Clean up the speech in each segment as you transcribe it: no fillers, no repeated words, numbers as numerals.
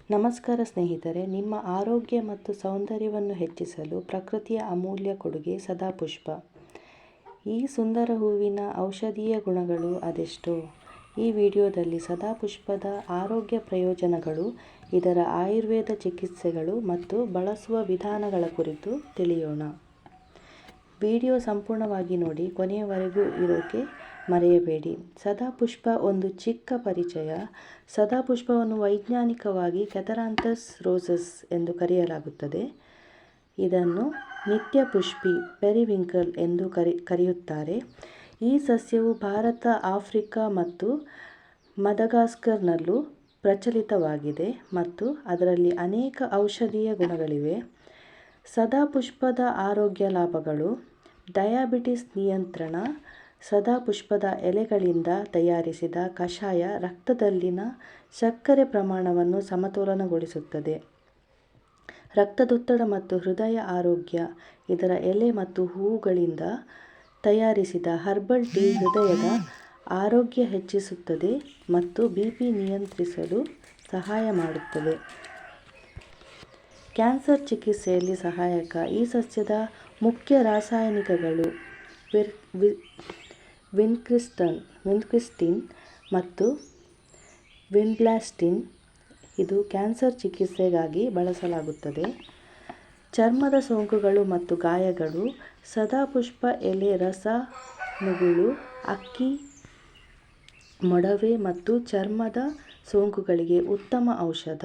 ನಮಸ್ಕಾರ ಸ್ನೇಹಿತರೆ, ನಿಮ್ಮ ಆರೋಗ್ಯ ಮತ್ತು ಸೌಂದರ್ಯವನ್ನು ಹೆಚ್ಚಿಸಲು ಪ್ರಕೃತಿಯ ಅಮೂಲ್ಯ ಕೊಡುಗೆ ಸದಾಪುಷ್ಪ. ಈ ಸುಂದರ ಹೂವಿನ ಔಷಧೀಯ ಗುಣಗಳು ಅದೆಷ್ಟೋ. ಈ ವಿಡಿಯೋದಲ್ಲಿ ಸದಾಪುಷ್ಪದ ಆರೋಗ್ಯ ಪ್ರಯೋಜನಗಳು, ಇದರ ಆಯುರ್ವೇದ ಚಿಕಿತ್ಸೆಗಳು ಮತ್ತು ಬಳಸುವ ವಿಧಾನಗಳ ಕುರಿತು ತಿಳಿಯೋಣ. ವಿಡಿಯೋ ಸಂಪೂರ್ಣವಾಗಿ ನೋಡಿ, ಕೊನೆಯವರೆಗೂ ಇರೋಕೆ ಮರೆಯಬೇಡಿ. ಸದಾಪುಷ್ಪ ಒಂದು ಚಿಕ್ಕ ಪರಿಚಯ. ಸದಾಪುಷ್ಪವನ್ನು ವೈಜ್ಞಾನಿಕವಾಗಿ ಕ್ಯಾಥರಾಂಥಸ್ ರೋಸಸ್ ಎಂದು ಕರೆಯಲಾಗುತ್ತದೆ. ಇದನ್ನು ನಿತ್ಯಪುಷ್ಪಿ ಪೆರಿವಿಂಕಲ್ ಎಂದು ಕರೆಯುತ್ತಾರೆ. ಈ ಸಸ್ಯವು ಭಾರತ, ಆಫ್ರಿಕಾ ಮತ್ತು ಮದಗಾಸ್ಕರ್ನಲ್ಲೂ ಪ್ರಚಲಿತವಾಗಿದೆ ಮತ್ತು ಅದರಲ್ಲಿ ಅನೇಕ ಔಷಧೀಯ ಗುಣಗಳಿವೆ. ಸದಾಪುಷ್ಪದ ಆರೋಗ್ಯ ಲಾಭಗಳು: ಡಯಾಬಿಟಿಸ್ ನಿಯಂತ್ರಣ. ಸದಾಪುಷ್ಪದ ಎಲೆಗಳಿಂದ ತಯಾರಿಸಿದ ಕಷಾಯ ರಕ್ತದಲ್ಲಿನ ಸಕ್ಕರೆ ಪ್ರಮಾಣವನ್ನು ಸಮತೋಲನಗೊಳಿಸುತ್ತದೆ. ರಕ್ತದೊತ್ತಡ ಮತ್ತು ಹೃದಯ ಆರೋಗ್ಯ. ಇದರ ಎಲೆ ಮತ್ತು ಹೂವುಗಳಿಂದ ತಯಾರಿಸಿದ ಹರ್ಬಲ್ ಟೀ ಹೃದಯದ ಆರೋಗ್ಯ ಹೆಚ್ಚಿಸುತ್ತದೆ ಮತ್ತು ಬಿಪಿ ನಿಯಂತ್ರಿಸಲು ಸಹಾಯ ಮಾಡುತ್ತದೆ. ಕ್ಯಾನ್ಸರ್ ಚಿಕಿತ್ಸೆಯಲ್ಲಿ ಸಹಾಯಕ. ಈ ಸಸ್ಯದ ಮುಖ್ಯ ರಾಸಾಯನಿಕಗಳು ವಿನ್ಕ್ರಿಸ್ಟಿನ್ ಮತ್ತು ವಿನ್ಬ್ಲಾಸ್ಟಿನ್. ಇದು ಕ್ಯಾನ್ಸರ್ ಚಿಕಿತ್ಸೆಗಾಗಿ ಬಳಸಲಾಗುತ್ತದೆ. ಚರ್ಮದ ಸೋಂಕುಗಳು ಮತ್ತು ಗಾಯಗಳು. ಸದಾಪುಷ್ಪ ಎಲೆ ರಸ ಮುಗುಳು, ಅಕ್ಕಿ, ಮೊಡವೆ ಮತ್ತು ಚರ್ಮದ ಸೋಂಕುಗಳಿಗೆ ಉತ್ತಮ ಔಷಧ.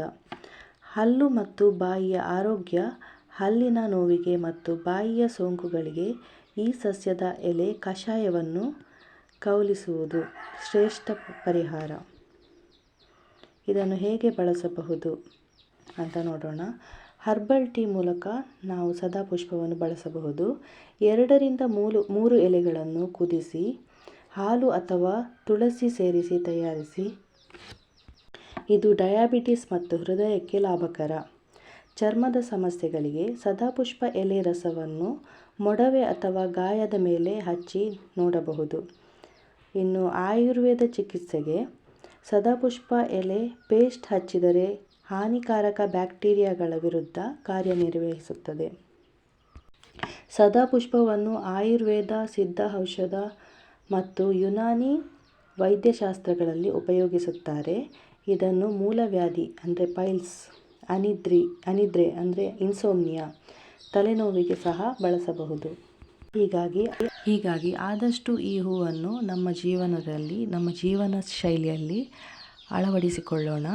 ಹಲ್ಲು ಮತ್ತು ಬಾಯಿಯ ಆರೋಗ್ಯ. ಹಲ್ಲಿನ ನೋವಿಗೆ ಮತ್ತು ಬಾಯಿಯ ಸೋಂಕುಗಳಿಗೆ ಈ ಸಸ್ಯದ ಎಲೆ ಕಷಾಯವನ್ನು ಕೌಲಿಸುವುದು ಶ್ರೇಷ್ಠ ಪರಿಹಾರ. ಇದನ್ನು ಹೇಗೆ ಬಳಸಬಹುದು ಅಂತ ನೋಡೋಣ. ಹರ್ಬಲ್ ಟೀ ಮೂಲಕ ನಾವು ಸದಾಪುಷ್ಪವನ್ನು ಬಳಸಬಹುದು. 2 ರಿಂದ 3 ಎಲೆಗಳನ್ನು ಕುದಿಸಿ ಹಾಲು ಅಥವಾ ತುಳಸಿ ಸೇರಿಸಿ ತಯಾರಿಸಿ. ಇದು ಡಯಾಬಿಟಿಸ್ ಮತ್ತು ಹೃದಯಕ್ಕೆ ಲಾಭಕರ. ಚರ್ಮದ ಸಮಸ್ಯೆಗಳಿಗೆ ಸದಾಪುಷ್ಪ ಎಲೆ ರಸವನ್ನು ಮೊಡವೆ ಅಥವಾ ಗಾಯದ ಮೇಲೆ ಹಚ್ಚಿ ನೋಡಬಹುದು. ಇನ್ನು ಆಯುರ್ವೇದ ಚಿಕಿತ್ಸೆಗೆ ಸದಾಪುಷ್ಪ ಎಲೆ ಪೇಸ್ಟ್ ಹಚ್ಚಿದರೆ ಹಾನಿಕಾರಕ ಬ್ಯಾಕ್ಟೀರಿಯಾಗಳ ವಿರುದ್ಧ ಕಾರ್ಯನಿರ್ವಹಿಸುತ್ತದೆ. ಸದಾಪುಷ್ಪವನ್ನು ಆಯುರ್ವೇದ, ಸಿದ್ಧ ಔಷಧ ಮತ್ತು ಯುನಾನಿ ವೈದ್ಯಶಾಸ್ತ್ರಗಳಲ್ಲಿ ಉಪಯೋಗಿಸುತ್ತಾರೆ. ಇದನ್ನು ಮೂಲವ್ಯಾಧಿ ಪೈಲ್ಸ್, ಅನಿದ್ರೆ ಇನ್ಸೋಮ್ನಿಯಾ, ತಲೆನೋವಿಗೆ ಸಹ ಬಳಸಬಹುದು. ಹೀಗಾಗಿ ಆದಷ್ಟು ಈ ಹೂವನ್ನು ನಮ್ಮ ಜೀವನ ಶೈಲಿಯಲ್ಲಿ ಅಳವಡಿಸಿಕೊಳ್ಳೋಣ.